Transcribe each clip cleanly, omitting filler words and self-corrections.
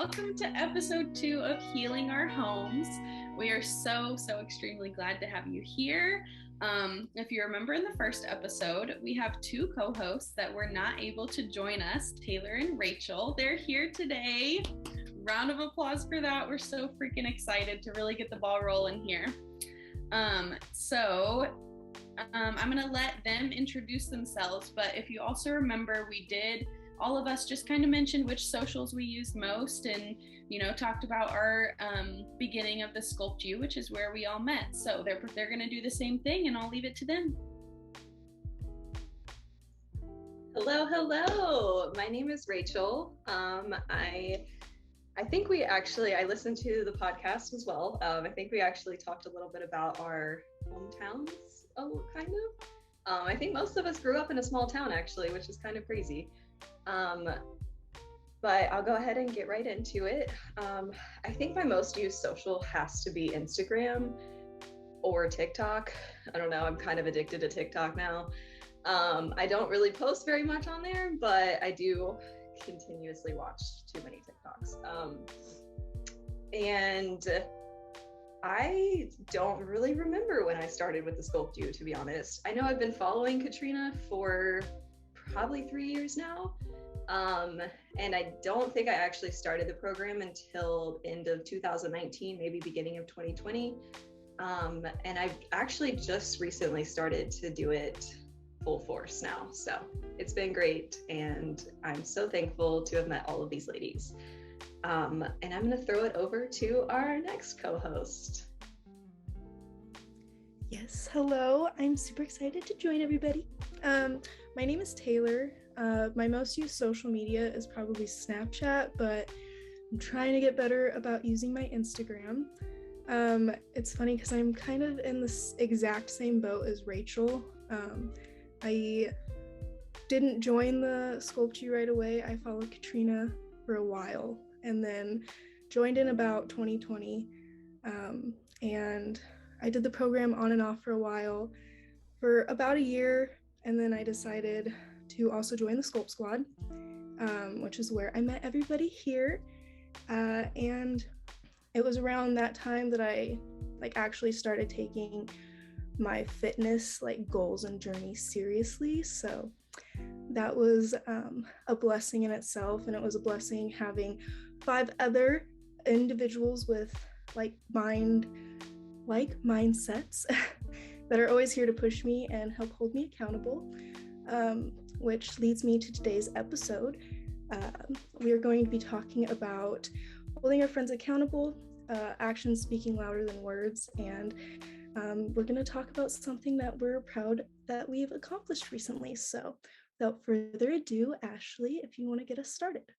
welcome to episode 2 of Healing Our Homes. We are so extremely glad to have you here. If you remember in the first episode, we have two co-hosts that were not able to join us, Taylor and Rachel. They're here today. Round of applause for that. We're so freaking excited to really get the ball rolling here. I'm going to let them introduce themselves, but if you also remember, all of us just kind of mentioned which socials we used most and, talked about our beginning of the Sculpt You, which is where we all met. So they're going to do the same thing, and I'll leave it to them. Hello. My name is Rachel. I think I listened to the podcast as well. I think we actually talked a little bit about our hometowns, kind of. I think most of us grew up in a small town, actually, which is kind of crazy. But I'll go ahead and get right into it. I think my most used social has to be Instagram or TikTok. I don't know, I'm kind of addicted to TikTok now. I don't really post very much on there, but I do continuously watch too many TikToks. And I don't really remember when I started with the Sculpt You, to be honest. I know I've been following Katrina for probably 3 years now. And I don't think I actually started the program until end of 2019, maybe beginning of 2020. And I've actually just recently started to do it full force now. So it's been great. And I'm so thankful to have met all of these ladies. And I'm going to throw it over to our next co-host. Yes, hello. I'm super excited to join everybody. My name is Taylor. My most used social media is probably Snapchat, but I'm trying to get better about using my Instagram. It's funny because I'm kind of in this exact same boat as Rachel. I didn't join the Sculpt You right away. I followed Katrina for a while and then joined in about 2020. And I did the program on and off for a while, for about a year, and then I decided to also join the Sculpt Squad, which is where I met everybody here. And it was around that time that I actually started taking my fitness goals and journey seriously. So that was a blessing in itself, and it was a blessing having 5 other individuals with like mindsets that are always here to push me and help hold me accountable, which leads me to today's episode. We are going to be talking about holding our friends accountable, actions speaking louder than words, and we're going to talk about something that we're proud that we've accomplished recently. So without further ado, Ashley, if you want to get us started.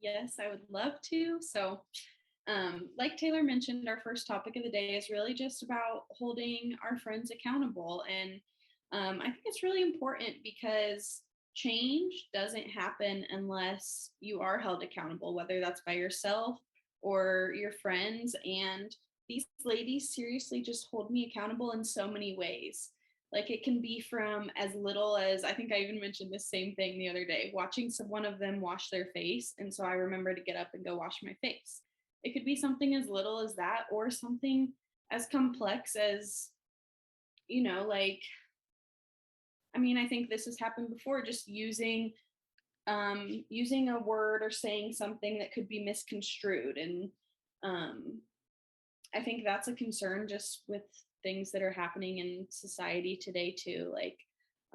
Yes, I would love to. So like Taylor mentioned, our first topic of the day is really just about holding our friends accountable. And I think it's really important because change doesn't happen unless you are held accountable, whether that's by yourself or your friends. And these ladies seriously just hold me accountable in so many ways. Like it can be from as little as, I think I even mentioned the same thing the other day, watching one of them wash their face. And so I remember to get up and go wash my face. It could be something as little as that, or something as complex as, I think this has happened before, just using a word or saying something that could be misconstrued. And I think that's a concern just with things that are happening in society today too.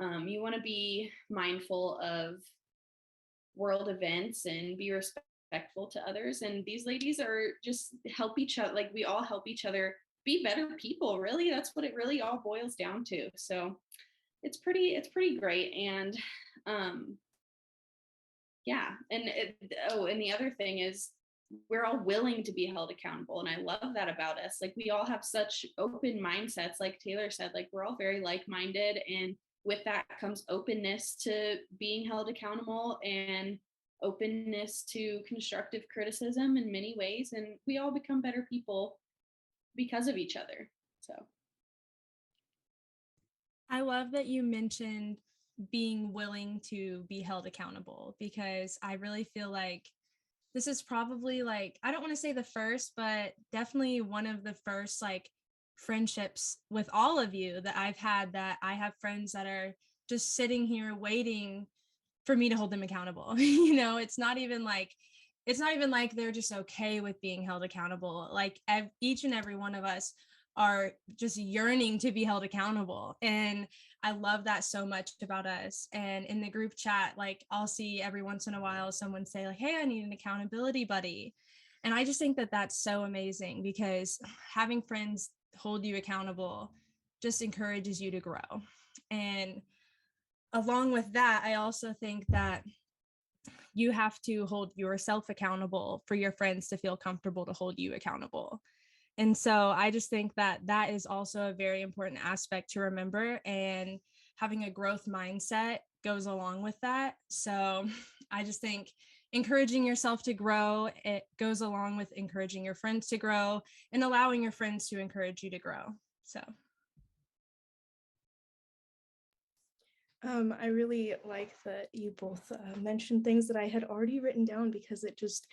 You want to be mindful of world events and be respectful to others. And these ladies are just help each other. Like we all help each other be better people. Really, that's what it really all boils down to. So it's pretty great. And and the other thing is we're all willing to be held accountable. And I love that about us. Like we all have such open mindsets. Like Taylor said, like we're all very like-minded. And with that comes openness to being held accountable and openness to constructive criticism in many ways. And we all become better people because of each other. So I love that you mentioned being willing to be held accountable, because I really feel like this is probably like, I don't want to say the first, but definitely one of the first like friendships with all of you that I've had, that I have friends that are just sitting here waiting for me to hold them accountable. It's not even like they're just okay with being held accountable. Like each and every one of us are just yearning to be held accountable. And I love that so much about us. And in the group chat, like I'll see every once in a while someone say like, hey, I need an accountability buddy. And I just think that that's so amazing, because having friends hold you accountable just encourages you to grow. And along with that, I also think that you have to hold yourself accountable for your friends to feel comfortable to hold you accountable. And so I just think that that is also a very important aspect to remember, and having a growth mindset goes along with that. So I just think encouraging yourself to grow, it goes along with encouraging your friends to grow and allowing your friends to encourage you to grow. So I really like that you both mentioned things that I had already written down, because it just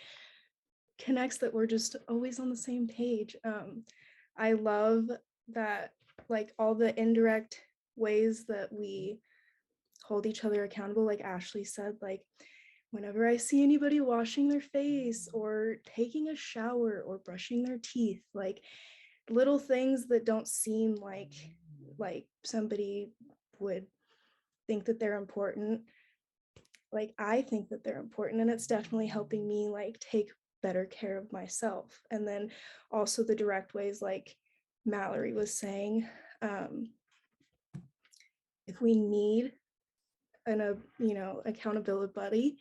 connects that we're just always on the same page. I love that, like, all the indirect ways that we hold each other accountable, like Ashley said, like whenever I see anybody washing their face or taking a shower or brushing their teeth, like little things that don't seem like somebody would think that they're important, like I think that they're important, and it's definitely helping me like take better care of myself. And then also the direct ways, like Mallory was saying, if we need accountability buddy,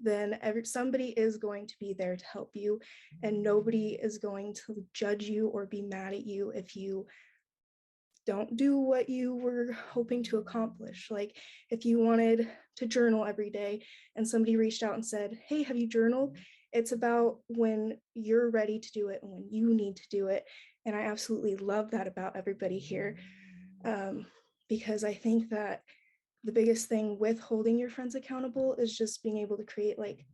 then somebody is going to be there to help you, and nobody is going to judge you or be mad at you if you don't do what you were hoping to accomplish. Like if you wanted to journal every day and somebody reached out and said, hey, have you journaled? It's about when you're ready to do it and when you need to do it. And I absolutely love that about everybody here, because I think that the biggest thing with holding your friends accountable is just being able to create like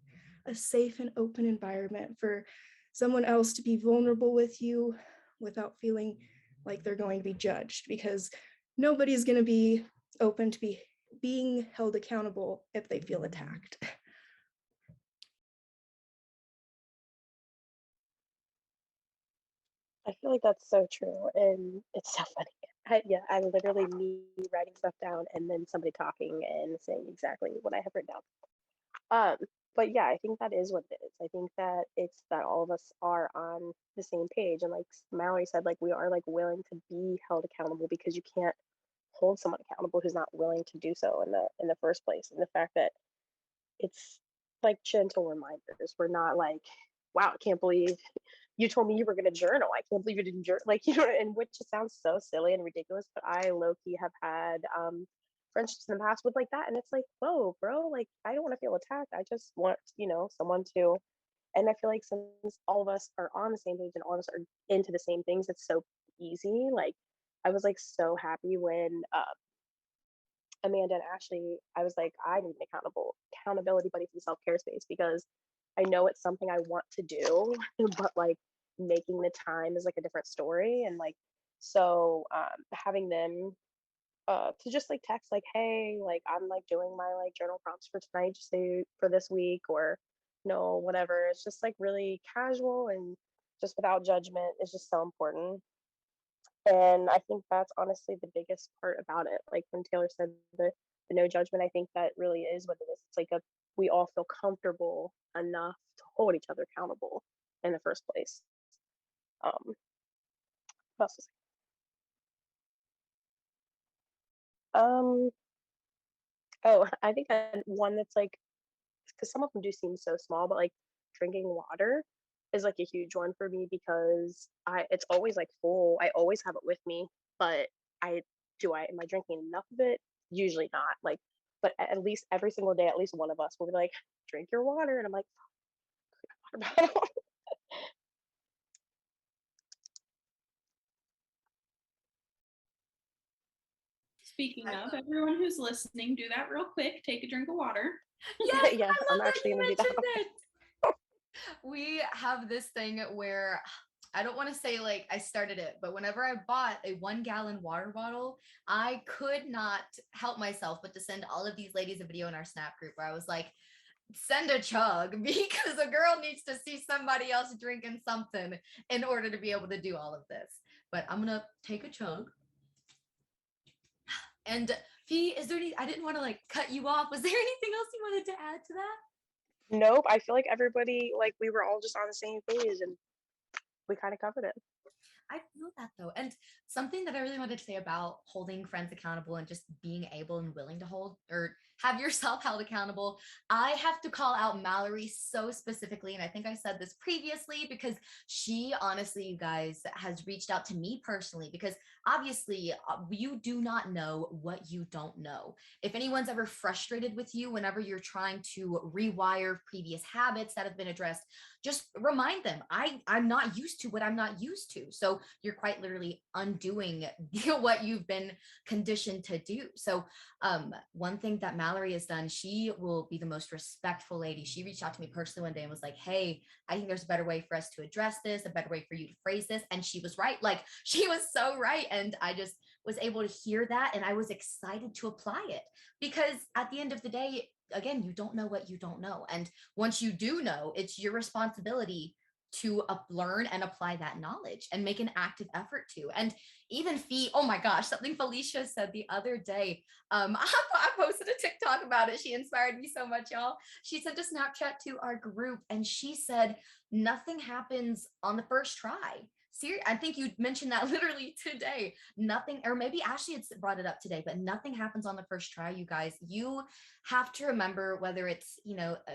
a safe and open environment for someone else to be vulnerable with you without feeling like they're going to be judged, because nobody's going to be open to being held accountable if they feel attacked. I feel like that's so true, and it's so funny. I literally me writing stuff down and then somebody talking and saying exactly what I have written down. But yeah, I think that is what it is. I think that it's that all of us are on the same page, and like Mallory said, like we are like willing to be held accountable, because you can't hold someone accountable who's not willing to do so in the first place. And the fact that it's like gentle reminders. We're not like, wow, I can't believe you told me you were going to journal. I can't believe you didn't journal. Like, and which just sounds so silly and ridiculous. But I low key have had friendships in the past with like that. And it's like, whoa, bro, like, I don't want to feel attacked. I just want, someone to. And I feel like since all of us are on the same page and all of us are into the same things, it's so easy. Like, I was like so happy when Amanda and Ashley, I was like, I need an accountability buddy for the self-care space, because I know it's something I want to do, but like making the time is like a different story. And like, so having them to just like text like, hey, like I'm like doing my like journal prompts for tonight, just say for this week, or no, whatever. It's just like really casual and just without judgment is just so important. And I think that's honestly the biggest part about it. Like when Taylor said the no judgment, I think that really is what it is. It's like we all feel comfortable enough to hold each other accountable in the first place. What else to say? Oh, I think that one that's like, because some of them do seem so small, but like drinking water is like a huge one for me, because it's always like full. I always have it with me, but am I drinking enough of it? Usually not. Like, but at least every single day, at least one of us will be like, drink your water, and I'm like, water bottle. Speaking of, everyone who's listening, do that real quick. Take a drink of water. yes, Yeah, I I'm love that actually you gonna do that. mentioned it. we have this thing where I don't want to say like I started it, but whenever I bought a 1 gallon water bottle, I could not help myself but to send all of these ladies a video in our Snap group where I was like, send a chug because a girl needs to see somebody else drinking something in order to be able to do all of this. But I'm gonna take a chug. And Fee, is there any, I didn't want to like cut you off. Was there anything else you wanted to add to that? Nope, I feel like everybody, like, we were all just on the same page and we kind of covered it. I feel that though. And something that I really wanted to say about holding friends accountable and just being able and willing to hold or have yourself held accountable. I have to call out Mallory so specifically. And I think I said this previously because she honestly, you guys, has reached out to me personally because obviously you do not know what you don't know. If anyone's ever frustrated with you whenever you're trying to rewire previous habits that have been addressed, just remind them I'm not used to what I'm not used to. So you're quite literally undoing what you've been conditioned to do. So one thing that Mallory has done, she will be the most respectful lady. She reached out to me personally one day and was like, hey, I think there's a better way for us to address this, a better way for you to phrase this. And she was right. Like she was so right. And I just was able to hear that. And I was excited to apply it because at the end of the day, again, you don't know what you don't know. And once you do know, it's your responsibility to learn and apply that knowledge and make an active effort to. And even Fee, oh my gosh, something Felicia said the other day. I posted a TikTok about it. She inspired me so much, y'all. She sent a Snapchat to our group and she said, nothing happens on the first try. I think you mentioned that literally today. Nothing, or maybe Ashley had brought it up today, but nothing happens on the first try, you guys. You have to remember whether it's,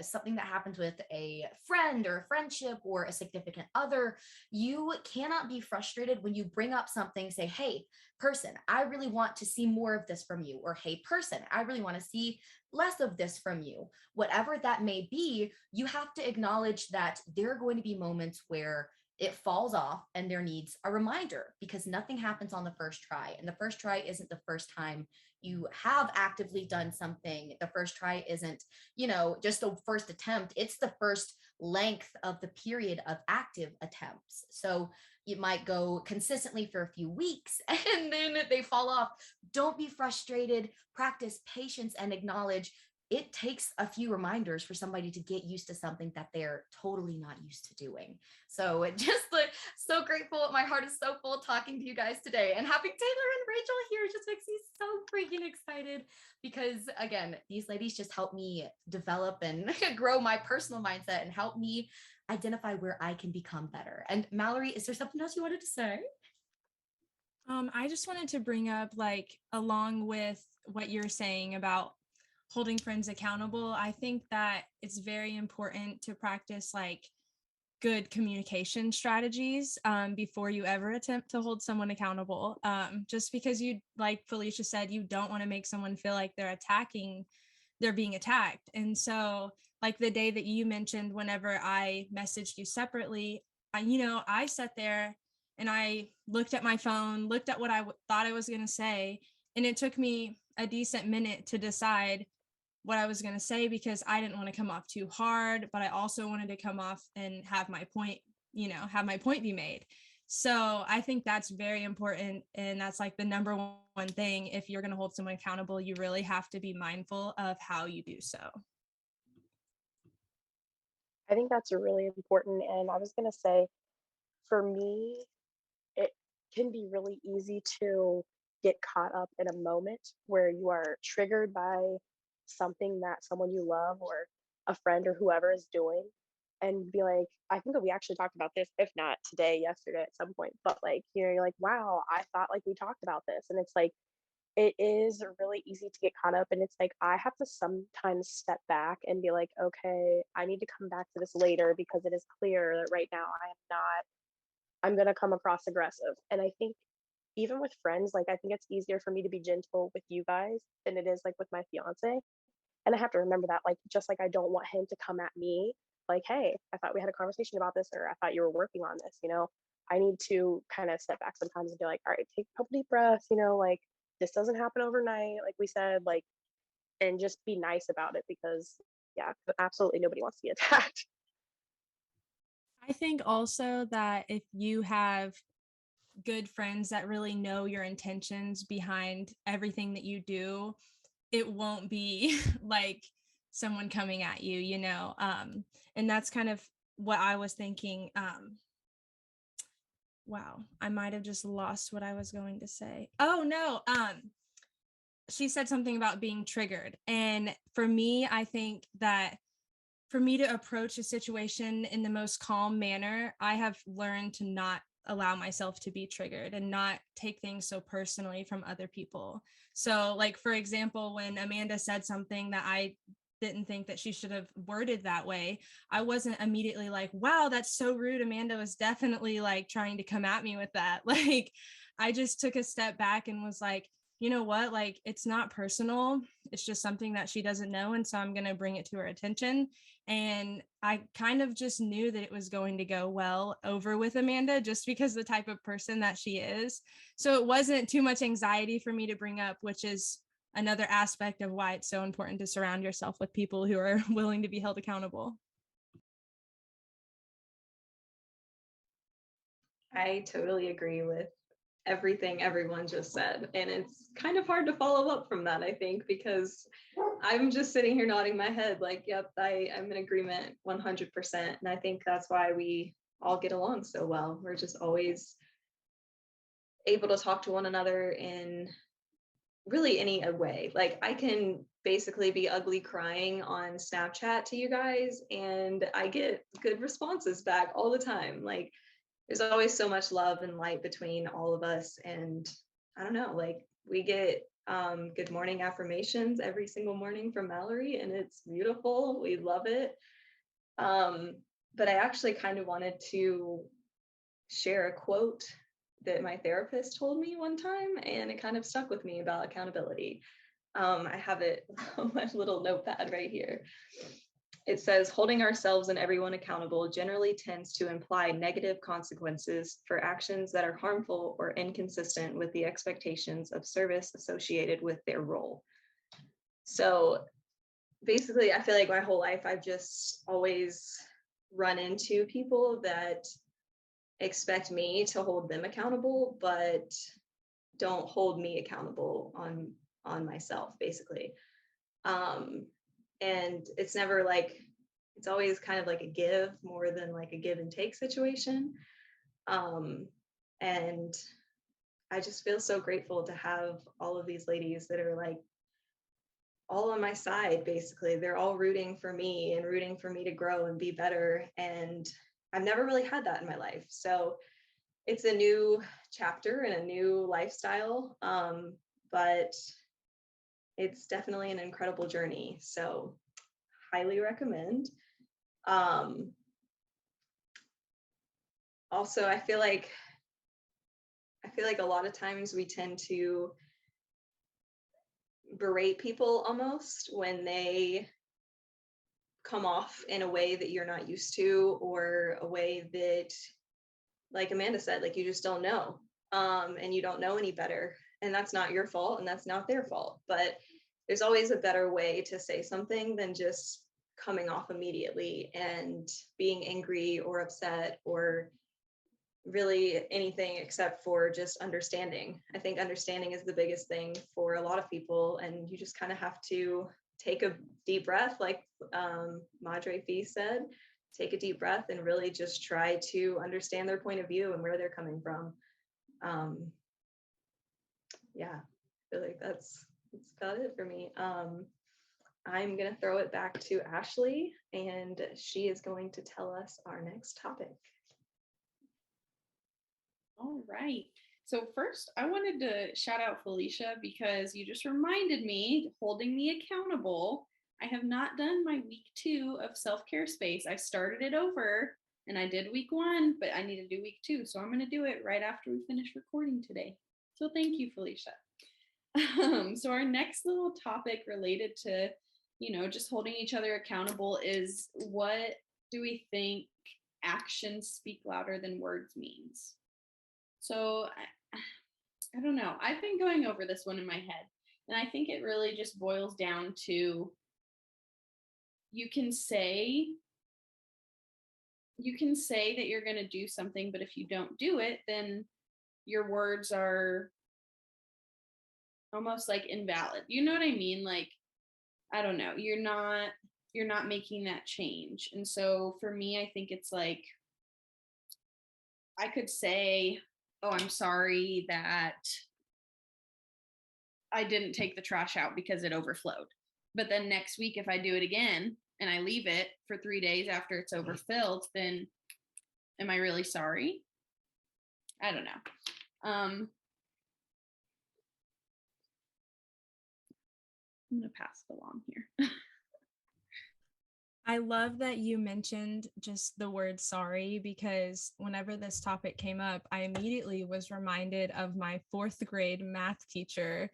something that happens with a friend or a friendship or a significant other, you cannot be frustrated when you bring up something, say, hey, person, I really want to see more of this from you. Or hey, person, I really want to see less of this from you. Whatever that may be, you have to acknowledge that there are going to be moments where it falls off and there needs a reminder because nothing happens on the first try. And the first try isn't the first time you have actively done something. The first try isn't, just the first attempt. It's the first length of the period of active attempts. So you might go consistently for a few weeks and then they fall off. Don't be frustrated. Practice patience and acknowledge it takes a few reminders for somebody to get used to something that they're totally not used to doing. So it just so grateful. My heart is so full talking to you guys today and having Taylor and Rachel here just makes me so freaking excited because again, these ladies just help me develop and grow my personal mindset and help me identify where I can become better. And Mallory, is there something else you wanted to say? I just wanted to bring up, like, along with what you're saying about holding friends accountable, I think that it's very important to practice like good communication strategies before you ever attempt to hold someone accountable. Just because you, like Felicia said, you don't want to make someone feel like they're being attacked. And so like the day that you mentioned, whenever I messaged you separately, I sat there and I looked at my phone, looked at what I thought I was going to say. And it took me a decent minute to decide what I was going to say because I didn't want to come off too hard, but I also wanted to come off and have my point be made. So I think that's very important. And that's like the number one thing. If you're going to hold someone accountable, you really have to be mindful of how you do so. I think that's really important. And I was going to say, for me, it can be really easy to get caught up in a moment where you are triggered by something that someone you love or a friend or whoever is doing and be like, I think that we actually talked about this, if not today, yesterday at some point, but like, you're like, wow, I thought like we talked about this. And it's like, it is really easy to get caught up. And it's like, I have to sometimes step back and be like, okay, I need to come back to this later because it is clear that right now I'm going to come across aggressive. And I think even with friends, like, I think it's easier for me to be gentle with you guys than it is like with my fiance. And I have to remember that, like, just like I don't want him to come at me like, hey, I thought we had a conversation about this, or I thought you were working on this, I need to kind of step back sometimes and be like, all right, take a couple deep breaths, like, this doesn't happen overnight, like we said, like, and just be nice about it because, yeah, absolutely nobody wants to be attacked. think also that if you have good friends that really know your intentions behind everything that you do, it won't be like someone coming at you, you know. And that's kind of what I was thinking. Wow, I might have just lost what I was going to say. Oh no, she said something about being triggered. And for me, I think that for me to approach a situation in the most calm manner, I have learned to not allow myself to be triggered and not take things so personally from other people. So, like, for example, when Amanda said something that I didn't think that she should have worded that way, I wasn't immediately like, wow, that's so rude. Amanda was definitely like trying to come at me with that. Like, I just took a step back and was like, you know what, like, it's not personal, it's just something that she doesn't know, and so I'm going to bring it to her attention. And I kind of just knew that it was going to go well over with Amanda just because the type of person that she is. So it wasn't too much anxiety for me to bring up, which is another aspect of why it's so important to surround yourself with people who are willing to be held accountable. I totally agree with everything everyone just said. And it's kind of hard to follow up from that, I think, because I'm just sitting here nodding my head like, yep, I'm in agreement 100%. And I think that's why we all get along so well. We're just always able to talk to one another in really any way. Like, I can basically be ugly crying on Snapchat to you guys, and I get good responses back all the time. Like, there's always so much love and light between all of us. And I don't know, like, we get good morning affirmations every single morning from Mallory, and it's beautiful. We love it. But I actually kind of wanted to share a quote that my therapist told me one time, and it kind of stuck with me about accountability. I have it on my little notepad right here. It says, holding ourselves and everyone accountable generally tends to imply negative consequences for actions that are harmful or inconsistent with the expectations of service associated with their role. So basically, I feel like my whole life, I've just always run into people that expect me to hold them accountable, but don't hold me accountable on myself, basically. And it's never like, it's always kind of like a give more than like a give and take situation. And I just feel so grateful to have all of these ladies that are like all on my side, basically. They're all rooting for me and rooting for me to grow and be better. And I've never really had that in my life. So it's a new chapter and a new lifestyle. But it's definitely an incredible journey. So highly recommend. Also, I feel like a lot of times we tend to berate people almost when they come off in a way that you're not used to, or a way that, like Amanda said, like, you just don't know, and you don't know any better, and that's not your fault and that's not their fault. But there's always a better way to say something than just coming off immediately and being angry or upset or really anything except for just understanding. I think understanding is the biggest thing for a lot of people, and you just kind of have to take a deep breath, like Madre Fee said, take a deep breath and really just try to understand their point of view and where they're coming from. Yeah, I feel like that's about it for me. I'm going to throw it back to Ashley, and she is going to tell us our next topic. All right. So first, I wanted to shout out Felicia because you just reminded me, holding me accountable. I have not done my week 2 of self-care space. I started it over and I did week 1, but I need to do week 2. So I'm going to do it right after we finish recording today. So thank you, Felicia. So our next little topic related to, just holding each other accountable is, what do we think actions speak louder than words means? So I don't know. I've been going over this one in my head, and I think it really just boils down to, you can say you can say that you're going to do something, but if you don't do it, then your words are almost like invalid. You know what I mean? Like, I don't know. You're not making that change. And so for me, I think it's like I could say, "Oh, I'm sorry that I didn't take the trash out because it overflowed." But then next week, if I do it again and I leave it for 3 days after it's overfilled, then am I really sorry? I don't know. I'm going to pass it along here. I love that you mentioned just the word sorry, because whenever this topic came up, I immediately was reminded of my fourth grade math teacher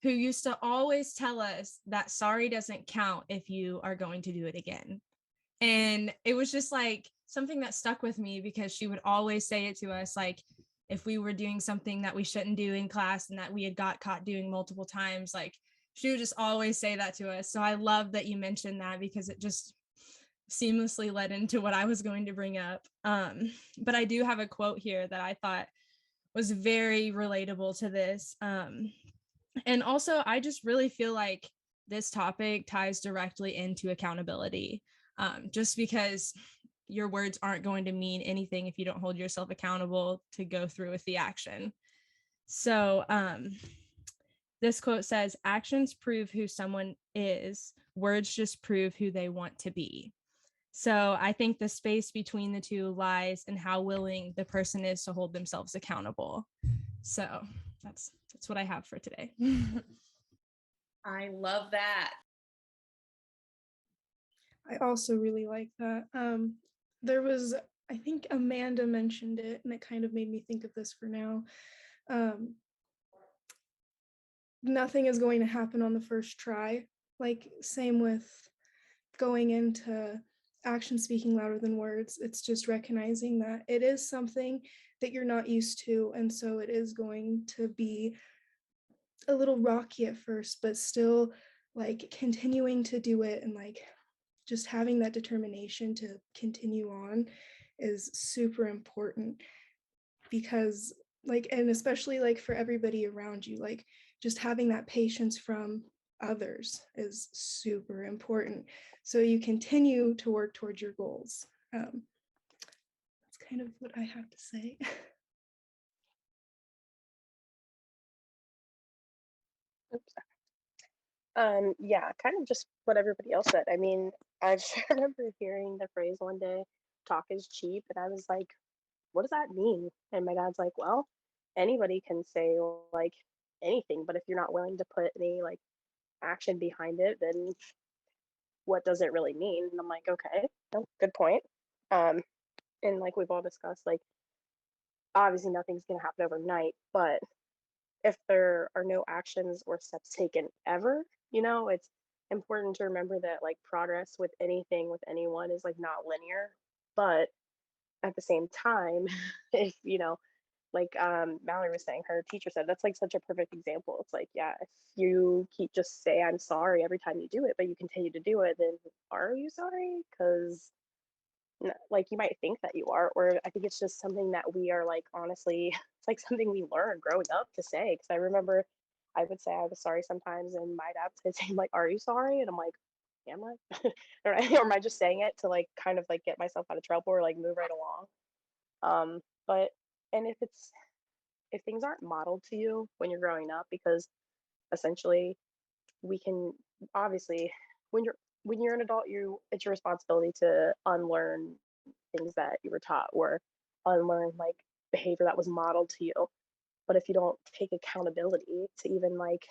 who used to always tell us that sorry doesn't count if you are going to do it again. And it was just like something that stuck with me, because she would always say it to us, like if we were doing something that we shouldn't do in class and that we had got caught doing multiple times, like she would just always say that to us. So I love that you mentioned that, because it just seamlessly led into what I was going to bring up. But I do have a quote here that I thought was very relatable to this. And also, I just really feel like this topic ties directly into accountability, just because your words aren't going to mean anything if you don't hold yourself accountable to go through with the action. So this quote says, "Actions prove who someone is, words just prove who they want to be." So I think the space between the two lies in how willing the person is to hold themselves accountable. So that's what I have for today. I love that. I also really like that. There was, I think Amanda mentioned it, and it kind of made me think of this for now. Nothing is going to happen on the first try. Like, same with going into action speaking louder than words. It's just recognizing that it is something that you're not used to. And so it is going to be a little rocky at first, but still like continuing to do it, and like just having that determination to continue on is super important, because like, and especially like for everybody around you, like just having that patience from others is super important, so you continue to work towards your goals. That's kind of what I have to say. Oops. Yeah, kind of just what everybody else said. I mean, I just remember hearing the phrase one day, talk is cheap, and I was like, what does that mean? And my dad's like, well, anybody can say like anything, but if you're not willing to put any like action behind it, then what does it really mean? And I'm like, okay, no, good point. Um, and like we've all discussed, like obviously nothing's gonna happen overnight, but if there are no actions or steps taken ever, it's important to remember that like progress with anything with anyone is like not linear. But at the same time, if like Mallory was saying, her teacher said, that's like such a perfect example. It's like, yeah, if you keep just say I'm sorry every time you do it, but you continue to do it, then are you sorry? Because like you might think that you are, or I think it's just something that we are like, honestly, it's like something we learned growing up to say. Because I remember I would say I was sorry sometimes, and my dad would say like, are you sorry? And I'm like, am I? Or am I just saying it to like kind of like get myself out of trouble or like move right along? But and if things aren't modeled to you when you're growing up, because essentially we can obviously when you're an adult, it's your responsibility to unlearn things that you were taught, or unlearn like behavior that was modeled to you. But if you don't take accountability to even like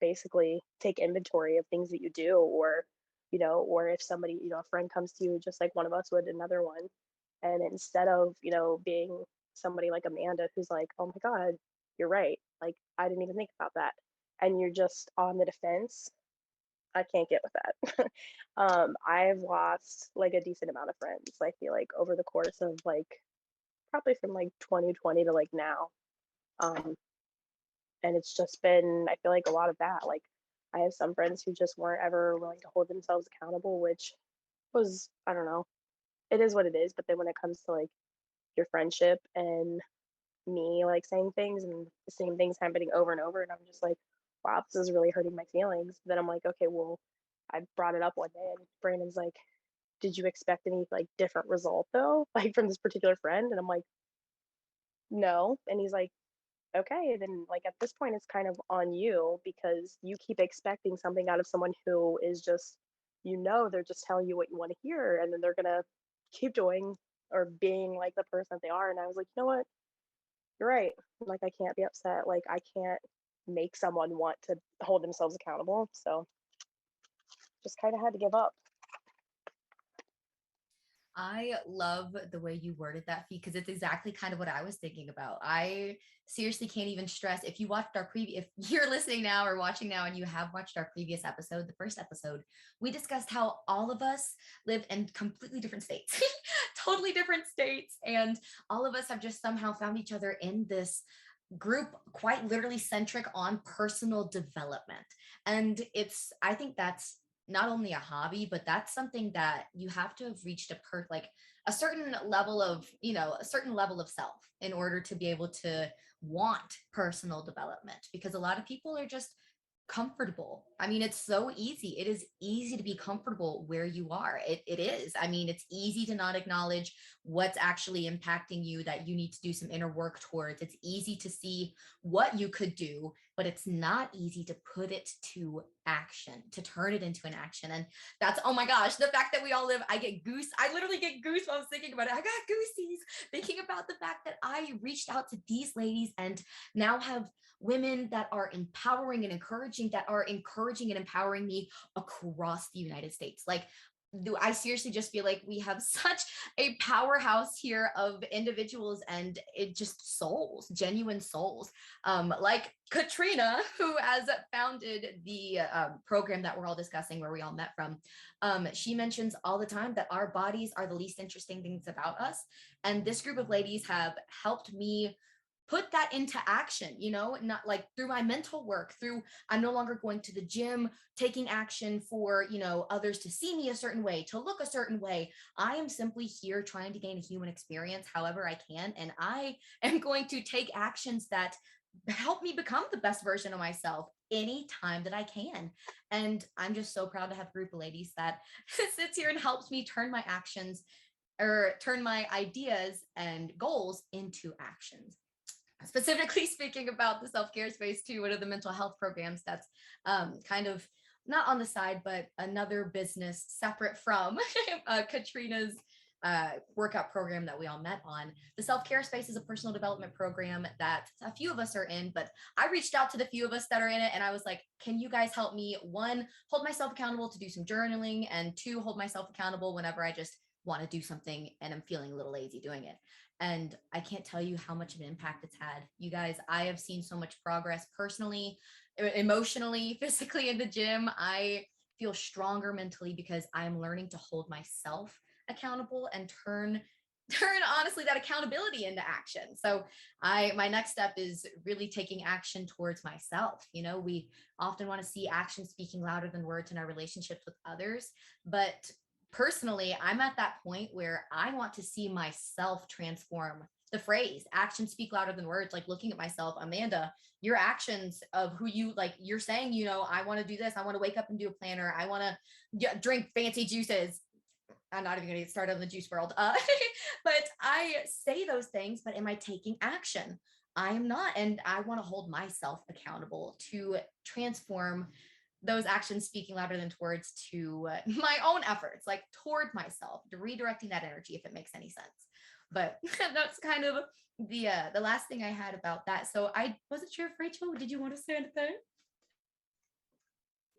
basically take inventory of things that you do, or if somebody, a friend comes to you just like one of us would another one, and instead of being somebody like Amanda who's like, oh my god, you're right, like I didn't even think about that, and you're just on the defense, I can't get with that. I've lost like a decent amount of friends, I feel like, over the course of like probably from like 2020 to like now. um and it's just been, I feel like, a lot of that. Like I have some friends who just weren't ever willing to hold themselves accountable, which was, I don't know, it is what it is. But then when it comes to like your friendship and me like saying things and the same things happening over and over, and I'm just like, wow, this is really hurting my feelings. Then I'm like, okay, well, I brought it up one day and Brandon's like, did you expect any like different result though, like from this particular friend? And I'm like, no. And he's like, okay, then like at this point it's kind of on you because you keep expecting something out of someone who is just, they're just telling you what you want to hear, and then they're gonna keep doing or being like the person that they are. And I was like, you know what, you're right. Like I can't be upset. Like I can't make someone want to hold themselves accountable. So just kind of had to give up. I love the way you worded that, Fee, because it's exactly kind of what I was thinking about. I seriously can't even stress, if you watched our previous, if you're listening now or watching now and you have watched our previous episode, the first episode, we discussed how all of us live in completely different states, totally different states. And all of us have just somehow found each other in this group quite literally centric on personal development. And I think that's not only a hobby, but that's something that you have to have reached like a certain level of, a certain level of self in order to be able to want personal development, because a lot of people are just comfortable. I mean, it's so easy. It is easy to be comfortable where you are. It is. I mean, it's easy to not acknowledge what's actually impacting you that you need to do some inner work towards. It's easy to see what you could do, but it's not easy to put it to action, to turn it into an action. And that's, oh my gosh, the fact that we all live, I literally get goosebumps thinking about it. I got goosies thinking about the fact that I reached out to these ladies and now have women that are empowering and encouraging, that are encouraging and empowering me across the United States. Like, I seriously just feel like we have such a powerhouse here of individuals and it just souls, genuine souls, like Katrina, who has founded the program that we're all discussing, where we all met from. She mentions all the time that our bodies are the least interesting things about us. And this group of ladies have helped me put that into action, not like through my mental work, through I'm no longer going to the gym, taking action for, others to see me a certain way, to look a certain way. I am simply here trying to gain a human experience however I can. And I am going to take actions that help me become the best version of myself anytime that I can. And I'm just so proud to have a group of ladies that sits here and helps me turn my actions or turn my ideas and goals into actions. Specifically speaking about the self-care space too, one of the mental health programs that's kind of not on the side, but another business separate from Katrina's workout program that we all met on. The self-care space is a personal development program that a few of us are in, but I reached out to the few of us that are in it and I was like, can you guys help me, one, hold myself accountable to do some journaling, and two, hold myself accountable whenever I just want to do something and I'm feeling a little lazy doing it. And I can't tell you how much of an impact it's had. You guys, I have seen so much progress personally, emotionally, physically in the gym. I feel stronger mentally because I'm learning to hold myself accountable and turn honestly that accountability into action. So my next step is really taking action towards myself. We often want to see action speaking louder than words in our relationships with others, but personally, I'm at that point where I want to see myself transform. The phrase actions speak louder than words, like looking at myself, Amanda, your actions of who you like, you're saying, I want to do this. I want to wake up and do a planner. I want to drink fancy juices. I'm not even going to get started on the juice world. But I say those things, but am I taking action? I am not. And I want to hold myself accountable to transform those actions speaking louder than words to my own efforts, like toward myself, to redirecting that energy, if it makes any sense. But that's kind of the last thing I had about that. So I wasn't sure if Rachel, did you want to say anything?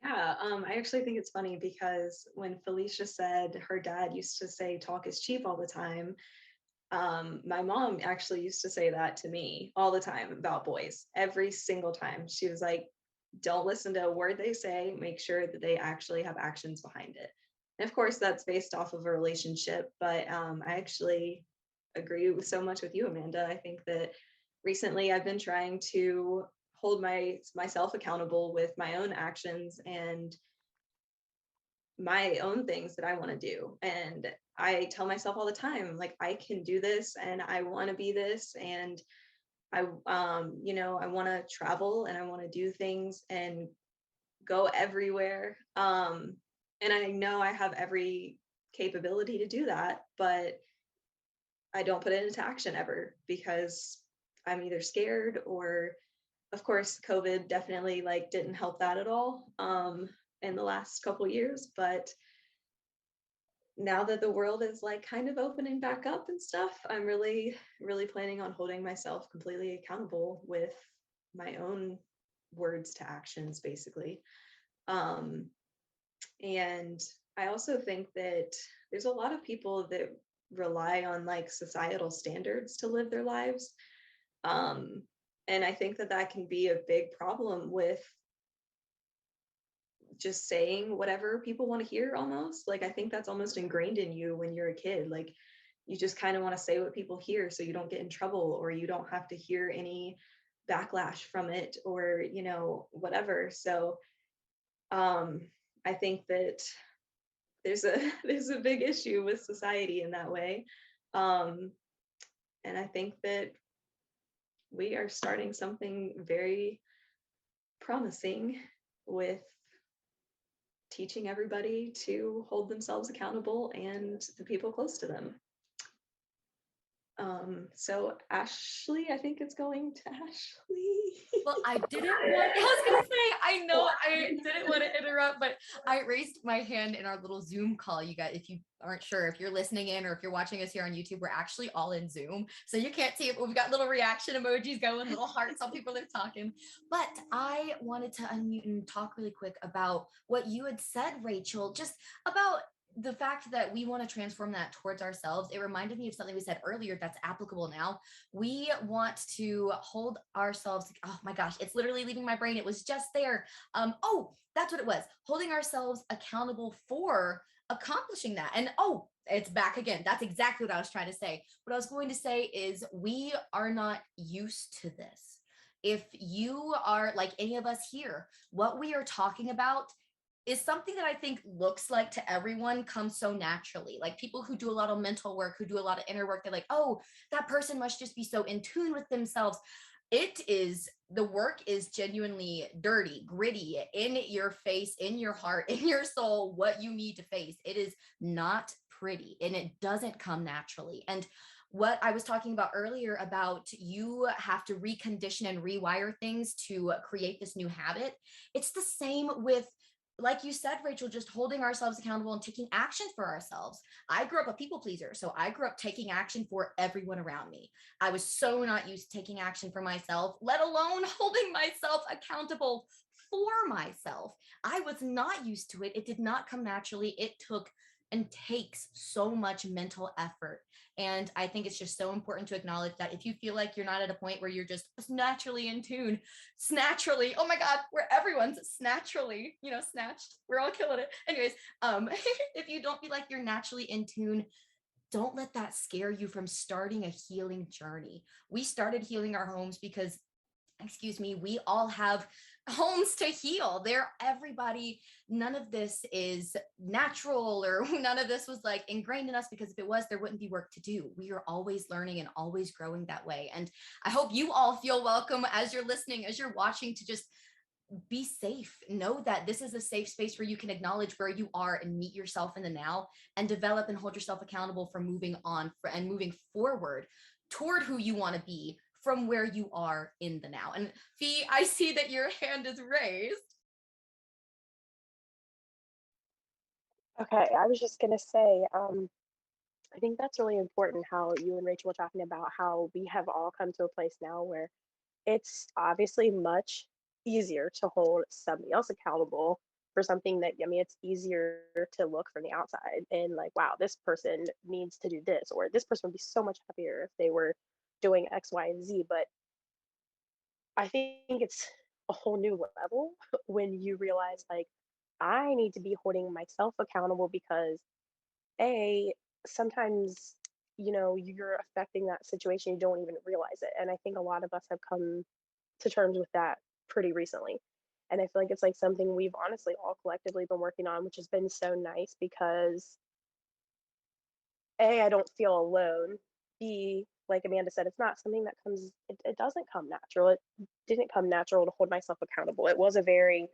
Yeah, I actually think it's funny because when Felicia said her dad used to say talk is cheap all the time, my mom actually used to say that to me all the time about boys. Every single time she was like, don't listen to a word they say, make sure that they actually have actions behind it. And of course that's based off of a relationship, but I actually agree with so much with you, Amanda. I think that recently I've been trying to hold myself accountable with my own actions and my own things that I want to do. And I tell myself all the time, like, I can do this and I want to be this. And I, I want to travel and I want to do things and go everywhere. And I know I have every capability to do that, but I don't put it into action ever because I'm either scared or, of course, COVID definitely like didn't help that at all in the last couple years. But now that the world is like kind of opening back up and stuff, I'm really, really planning on holding myself completely accountable with my own words to actions, basically. And I also think that there's a lot of people that rely on like societal standards to live their lives. Um, and I think that that can be a big problem with just saying whatever people want to hear almost. Like, I think that's almost ingrained in you when you're a kid. Like, you just kind of want to say what people hear so you don't get in trouble or you don't have to hear any backlash from it or, whatever. So, I think that there's a there's a big issue with society in that way. Um, and I think that we are starting something very promising with teaching everybody to hold themselves accountable and the people close to them. So Ashley, I think it's going to Ashley. Well, I was gonna say, I know I didn't want to interrupt, but I raised my hand in our little Zoom call. You guys, if you aren't sure, if you're listening in or if you're watching us here on YouTube, we're actually all in Zoom. So you can't see it, but we've got little reaction emojis going, little hearts on people that are talking. But I wanted to unmute and talk really quick about what you had said, Rachel, just about the fact that we want to transform that towards ourselves. It reminded me of something we said earlier that's applicable now. We want to hold ourselves, oh my gosh, it's literally leaving my brain. It was just there. Oh, that's what it was. Holding ourselves accountable for accomplishing that. And oh, it's back again. That's exactly what I was trying to say. What I was going to say is we are not used to this. If you are like any of us here, what we are talking about is something that I think looks like to everyone comes so naturally. Like people who do a lot of mental work, who do a lot of inner work, they're like, oh, that person must just be so in tune with themselves. It is, the work is genuinely dirty, gritty, in your face, in your heart, in your soul, what you need to face. It is not pretty and it doesn't come naturally. And what I was talking about earlier about you have to recondition and rewire things to create this new habit. It's the same with, like you said, Rachel, just holding ourselves accountable and taking action for ourselves. I grew up a people pleaser, so I grew up taking action for everyone around me. I was so not used to taking action for myself, let alone holding myself accountable for myself. I was not used to it. It did not come naturally. It took and takes so much mental effort. And I think it's just so important to acknowledge that if you feel like you're not at a point where you're just naturally in tune, snaturally, oh my God, where everyone's snaturally, snatched, we're all killing it. Anyways, if you don't feel like you're naturally in tune, don't let that scare you from starting a healing journey. We started healing our homes because, excuse me, we all have homes to heal. Everybody, none of this is natural or none of this was like ingrained in us, because if it was, there wouldn't be work to do. We are always learning and always growing that way. And I hope you all feel welcome as you're listening, as you're watching, to just be safe. Know that this is a safe space where you can acknowledge where you are and meet yourself in the now and develop and hold yourself accountable for moving on and moving forward toward who you want to be from where you are in the now. And Fee, I see that your hand is raised. Okay, I was just gonna say, I think that's really important how you and Rachel were talking about how we have all come to a place now where it's obviously much easier to hold somebody else accountable for something that, I mean, it's easier to look from the outside and like, wow, this person needs to do this, or this person would be so much happier if they were doing X, Y, and Z. But I think it's a whole new level when you realize, like, I need to be holding myself accountable because A, sometimes, you're affecting that situation, you don't even realize it. And I think a lot of us have come to terms with that pretty recently. And I feel like it's like something we've honestly all collectively been working on, which has been so nice because A, I don't feel alone. B, like Amanda said, it's not something that comes, it doesn't come natural. It didn't come natural to hold myself accountable. It was a very,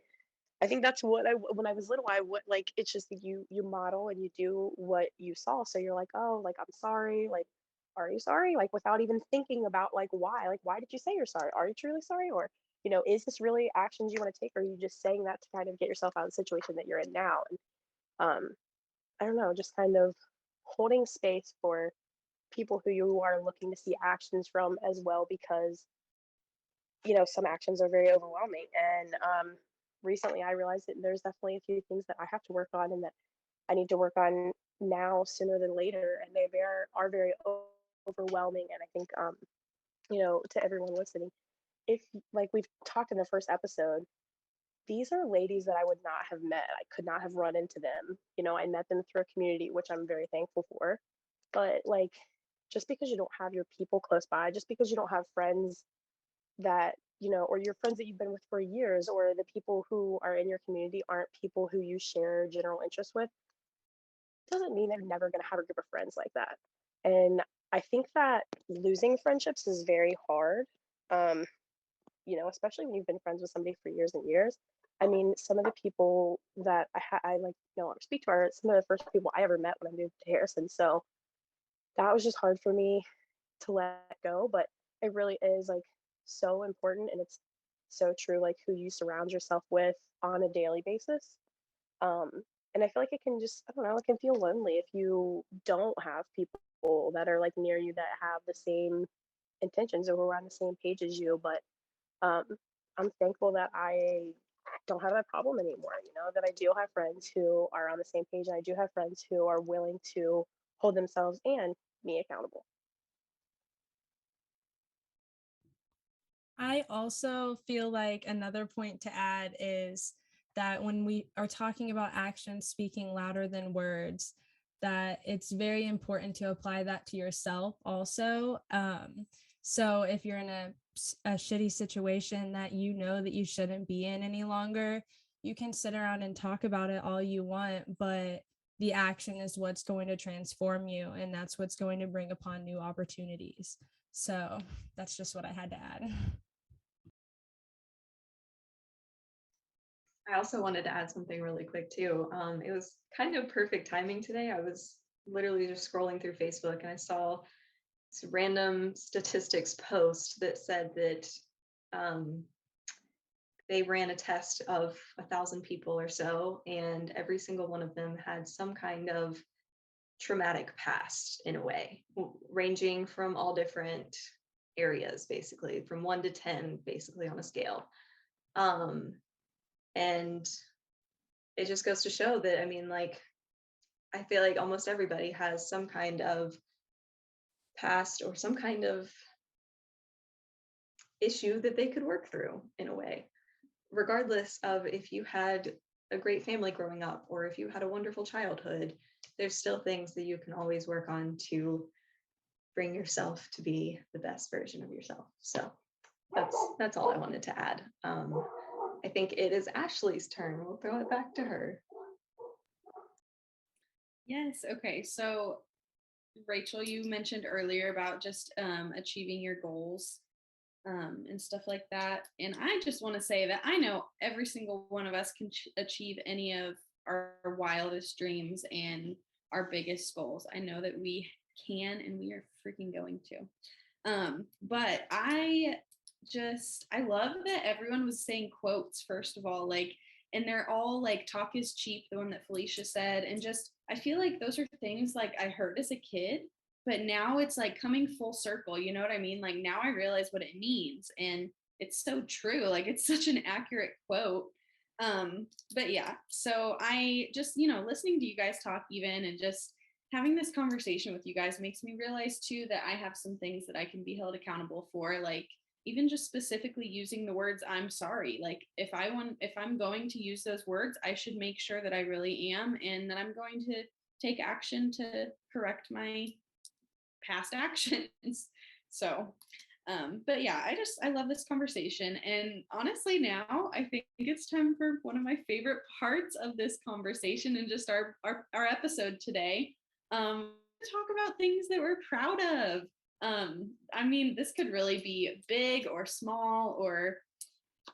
I think that's what when I was little, I would like, it's just that you model and you do what you saw. So you're like, oh, like, I'm sorry. Like, are you sorry? Like, without even thinking about like, why did you say you're sorry? Are you truly sorry? Or, is this really actions you want to take? Or are you just saying that to kind of get yourself out of the situation that you're in now? And um, I don't know, just kind of holding space for people who you are looking to see actions from as well, because some actions are very overwhelming. And recently I realized that there's definitely a few things that I have to work on and that I need to work on now sooner than later, and are very overwhelming. And I think to everyone listening, if like we've talked in the first episode, these are ladies that I would not have met. I could not have run into them. I met them through a community, which I'm very thankful for. But like, just because you don't have your people close by, just because you don't have friends that, or your friends that you've been with for years, or the people who are in your community aren't people who you share general interests with, doesn't mean they're never going to have a group of friends like that. And I think that losing friendships is very hard. Um, especially when you've been friends with somebody for years and years. I mean, some of the people that I like, speak to are some of the first people I ever met when I moved to Harrison. So that was just hard for me to let go, but it really is like so important, and it's so true, like who you surround yourself with on a daily basis. Um, and I feel like it can just, I don't know, it can feel lonely if you don't have people that are like near you that have the same intentions or who are on the same page as you. But um, I'm thankful that I don't have that problem anymore, that I do have friends who are on the same page, and I do have friends who are willing to hold themselves and me accountable. I also feel like another point to add is that when we are talking about actions speaking louder than words, that it's very important to apply that to yourself also. So if you're in a shitty situation that you know that you shouldn't be in any longer, you can sit around and talk about it all you want, but the action is what's going to transform you, and that's what's going to bring upon new opportunities. So that's just what I had to add. I also wanted to add something really quick too. It was kind of perfect timing today. I was literally just scrolling through Facebook and I saw this random statistics post that said that they ran a test of 1,000 people or so, and every single one of them had some kind of traumatic past in a way, ranging from all different areas, basically from 1 to 10, basically on a scale. And it just goes to show that, I mean, like, I feel like almost everybody has some kind of past or some kind of issue that they could work through in a way, regardless of if you had a great family growing up or if you had a wonderful childhood. There's still things that you can always work on to bring yourself to be the best version of yourself. So that's all I wanted to add. I think it is Ashley's turn. We'll throw it back to her. Yes. Okay. So, Rachel, you mentioned earlier about just achieving your goals and stuff like that. And I just want to say that I know every single one of us can achieve any of our wildest dreams and our biggest goals. I know that we can, and we are freaking going to. But I love that everyone was saying quotes, first of all, like, and they're all like, talk is cheap, the one that Felicia said. And just, I feel like those are things like I heard as a kid, but now it's like coming full circle. You know what I mean? Like, now I realize what it means. And it's so true. Like, it's such an accurate quote. But yeah, so I just, listening to you guys talk even, and just having this conversation with you guys makes me realize too that I have some things that I can be held accountable for, like even just specifically using the words I'm sorry. Like, if I'm going to use those words, I should make sure that I really am, and that I'm going to take action to correct my past actions. So But yeah, I love this conversation. And honestly, now I think it's time for one of my favorite parts of this conversation and just our episode today. Talk about things that we're proud of. I mean, this could really be big or small or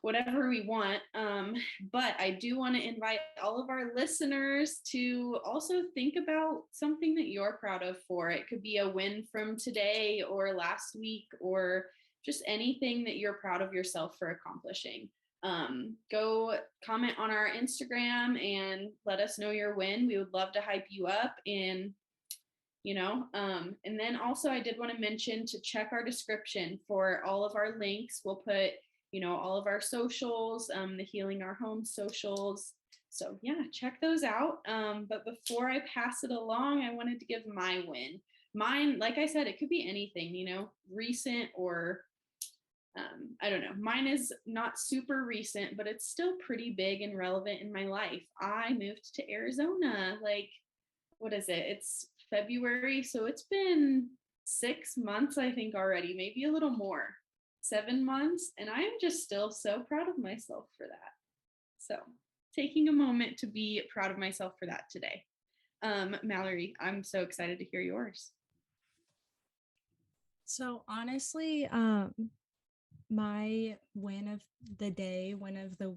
whatever we want. But I do want to invite all of our listeners to also think about something that you're proud of for. It could be a win from today or last week or just anything that you're proud of yourself for accomplishing. Go comment on our Instagram and let us know your win. We would love to hype you up and and then also I did want to mention to check our description for all of our links. We'll put all of our socials, the Healing Our Home socials. So yeah, check those out. But before I pass it along, I wanted to give my win. Mine, like I said, it could be anything, recent or I don't know. Mine is not super recent, but it's still pretty big and relevant in my life. I moved to Arizona. Like, what is it? It's February. So it's been 6 months, I think, already, maybe a little more. 7 months, and I am just still so proud of myself for that. So taking a moment to be proud of myself for that today. Mallory, I'm so excited to hear yours. So honestly, my win of the day, win of the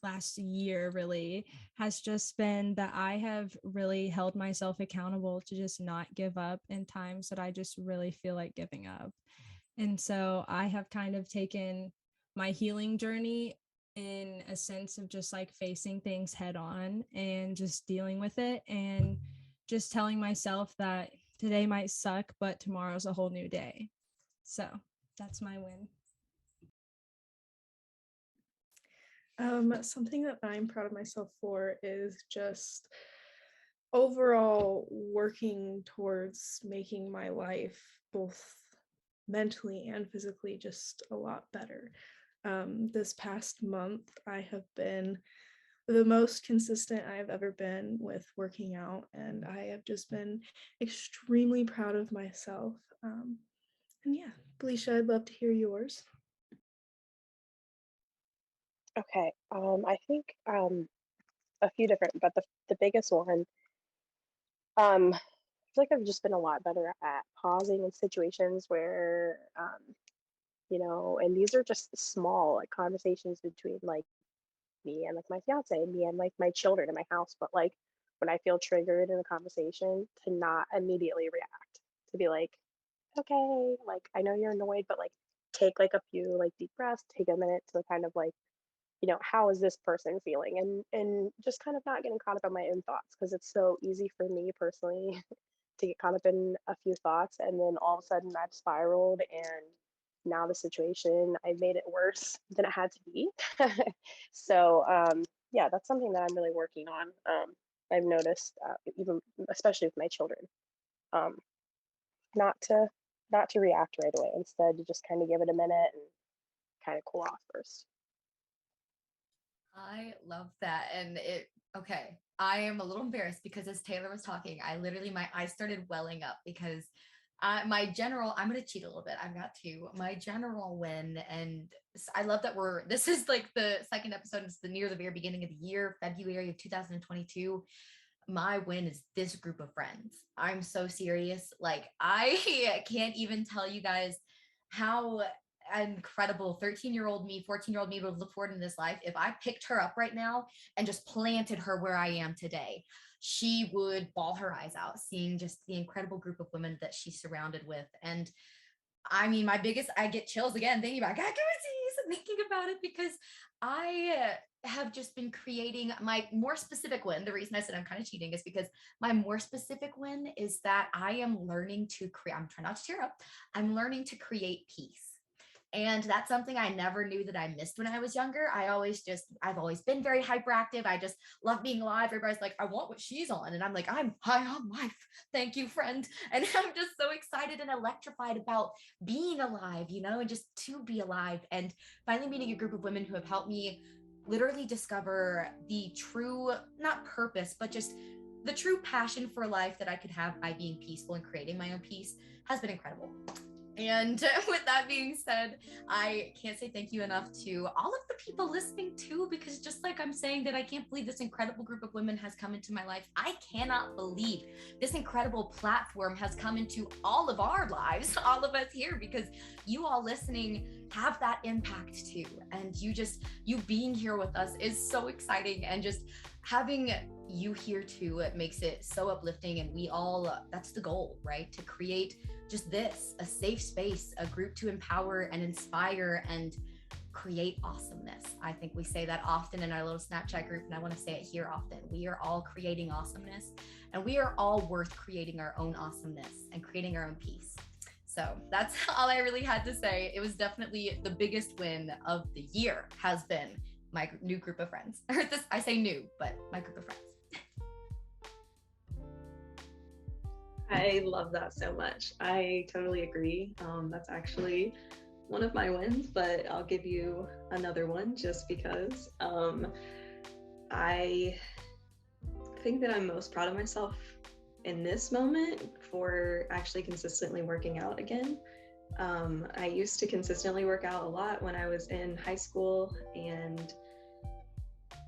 last year really has just been that I have really held myself accountable to just not give up in times that I just really feel like giving up. And so I have kind of taken my healing journey in a sense of just like facing things head on and just dealing with it and just telling myself that today might suck, but tomorrow's a whole new day. So that's my win. Something that I'm proud of myself for is just overall working towards making my life both mentally and physically just a lot better. This past month, I have been the most consistent I've ever been with working out, and I have just been extremely proud of myself. And yeah, Felicia, I'd love to hear yours. Okay. I think a few different, but the biggest one, I feel like I've just been a lot better at pausing in situations where, and these are just small like conversations between like me and like my fiance and me and like my children in my house, but like when I feel triggered in a conversation, to not immediately react, to be like, okay, like I know you're annoyed, but like take like a few like deep breaths, take a minute to kind of like, how is this person feeling, and just kind of not getting caught up in my own thoughts, because it's so easy for me personally to get caught up in a few thoughts, and then all of a sudden I've spiraled, and now the situation, I've made it worse than it had to be. So yeah, that's something that I'm really working on. I've noticed, even especially with my children, um, not to react right away, instead to just kind of give it a minute and kind of cool off first. I love that. And okay, I am a little embarrassed because as Taylor was talking, my eyes started welling up because I'm going to cheat a little bit. I've got my general win. And I love that this is like the second episode. It's near the very beginning of the year, February of 2022. My win is this group of friends. I'm so serious. Like, I can't even tell you guys how incredible 13-year-old me, 14-year-old me would look forward in this life. If I picked her up right now and just planted her where I am today, she would bawl her eyes out seeing just the incredible group of women that she's surrounded with. And I mean, I get chills again thinking about thinking about it, because I have just been creating my more specific win. The reason I said I'm kind of cheating is because my more specific win is that I am learning to create, I'm trying not to tear up, I'm learning to create peace. And that's something I never knew that I missed when I was younger. I've always been very hyperactive. I just love being alive. Everybody's like, I want what she's on. And I'm like, I'm high on life. Thank you, friend. And I'm just so excited and electrified about being alive, and just to be alive. And finally meeting a group of women who have helped me literally discover the true, not purpose, but just the true passion for life that I could have by being peaceful and creating my own peace has been incredible. And with that being said, I can't say thank you enough to all of the people listening too, because just like I'm saying that I can't believe this incredible group of women has come into my life, I cannot believe this incredible platform has come into all of our lives, all of us here, because you all listening have that impact too. And you being here with us is so exciting, and just having you here too, it makes it so uplifting. And we all, that's the goal, right? To create just this, a safe space, a group to empower and inspire and create awesomeness. I think we say that often in our little Snapchat group, and I want to say it here often. We are all creating awesomeness, and we are all worth creating our own awesomeness and creating our own peace. So that's all I really had to say. It was definitely the biggest win of the year has been my new group of friends. Or this, I say new, but my group of friends. I love that so much. I totally agree. That's actually one of my wins, but I'll give you another one just because. I think that I'm most proud of myself in this moment for actually consistently working out again. I used to consistently work out a lot when I was in high school, and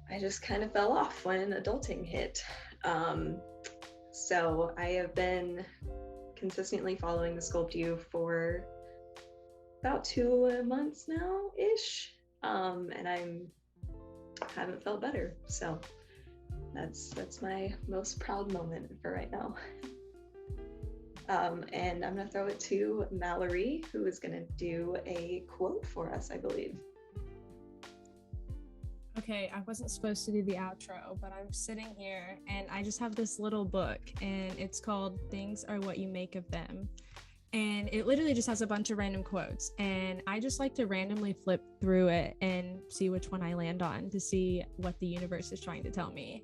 I just kind of fell off when adulting hit. So I have been consistently following the Sculpt U for about 2 months now-ish, and I haven't felt better. So that's my most proud moment for right now. And I'm gonna throw it to Mallory, who is gonna do a quote for us, I believe. Okay, I wasn't supposed to do the outro, but I'm sitting here and I just have this little book, and it's called Things Are What You Make of Them. And it literally just has a bunch of random quotes, and I just like to randomly flip through it and see which one I land on to see what the universe is trying to tell me.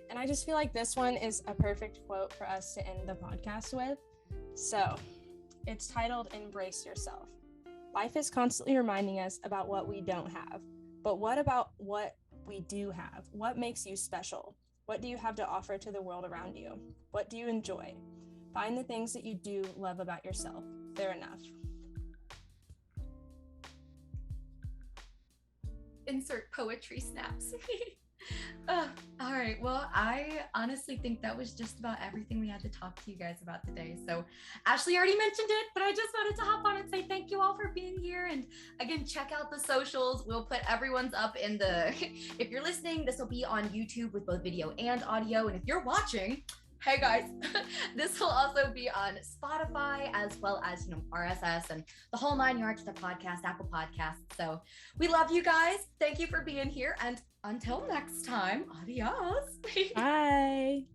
And I just feel like this one is a perfect quote for us to end the podcast with. So it's titled Embrace Yourself. Life is constantly reminding us about what we don't have, but what about what we do have? What makes you special? What do you have to offer to the world around you? What do you enjoy? Find the things that you do love about yourself. They're enough. Insert poetry snaps. All right. Well, I honestly think that was just about everything we had to talk to you guys about today. So Ashley already mentioned it, but I just wanted to hop on and say thank you all for being here. And again, check out the socials. We'll put everyone's up in the, if you're listening, this will be on YouTube with both video and audio. And if you're watching, hey guys, this will also be on Spotify as well as, RSS and the whole 9 yards of the podcast, Apple Podcasts. So we love you guys. Thank you for being here. And until next time, adios. Bye.